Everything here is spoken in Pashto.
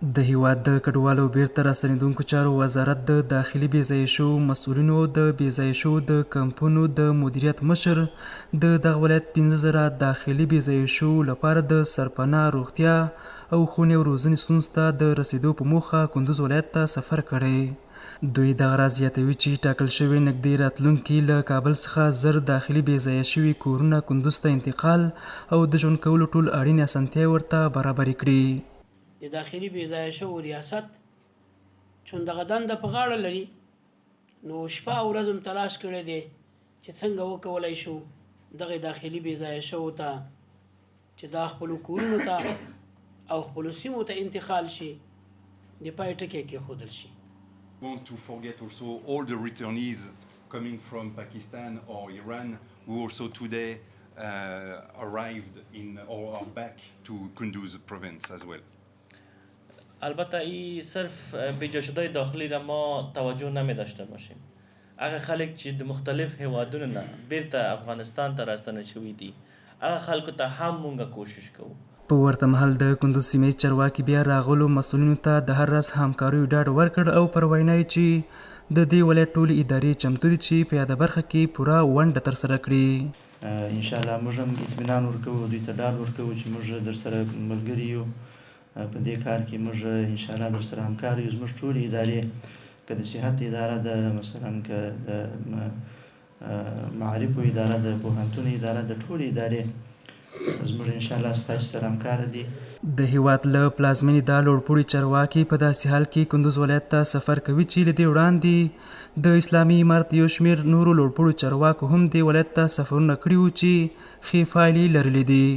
د هیواد د کډوالو بیرته راستنیدونکو چارو وزارت د داخلي بېځایه شوو مسؤلینو د بېځایه شوو د کمپونو د مدیریت مشر د دغه ولایت 15,000 داخلي بېځایه شوو لپاره د سرپناه روغتیا او ښوونې او روزنې ستونزو ته د رسیدو په موخه کندوز ولایت ته سفر کړی. دوی دغه راز زیاتوي چې ټاکل شوی نږدې راتلونکي له کابل څخه زر داخلي بېځایه شوي کورونه کندوز ته انتقال او د ژوند کولو ټول اړینې اسانتیاوې ورته برابرې کړي. د داخلي بېځایه شوو ریاست چون دغه دنده په غاړه لري، نو شپه او ورځ هم تلاش کړی دی چې څنګه وکولای شو دغه داخلي بېځایه شوو ته چې دا خپلو کورونو ته او خپلو سیمو ته انتقال شي د پای ټکی کېښودل شي. Want to forget also all the returnees coming from Pakistan or Iran who also today arrived in or are back to Kunduz province as well. البته این صرف بیجا شده داخلی را ما توجه نمی داشته باشیم. اگه خلک چې د مختلف هیوادونو نه بیرته افغانستان ته راستنه شوي دي، هغه خلکو ته هم مونږ کوشش کوو. په ورته مهال د کندوز سیمې چارواکي بیا راغلو مسؤلینو ته د هر راز همکاریو ډاډ ورکړ او پر وینا یې چې د دې ولایت ټولې ادارې چمتو دي چې په یاده برخه کې پوره ونډه ترسره کړي. انشاءالله موږ هم اطمینان ورکوو، دوی ته ډاډ ورکوو چې موږ درسره ملګري یو په دې کار کې. موږ انشاءالله درسره همکار یو. زموږ ټولې ادارې، که د صحت اداره ده، مثلا که د معارفو اداره ده، پوهنتون اداره ده، ټولې ادارې زموږ انشاءالله ستاسو سره همکار دي. د هیواد له پلازمېنې دا لوړپوړي چارواکي په داسې حال کې کندوز ولایت ته سفر کوي چې له دې وړاندې د اسلامي امارت یو شمېر نورو لوړپوړو چارواکو هم دې ولایت ته سفرونه کړي وو چې ښې پایلې لرلې دي.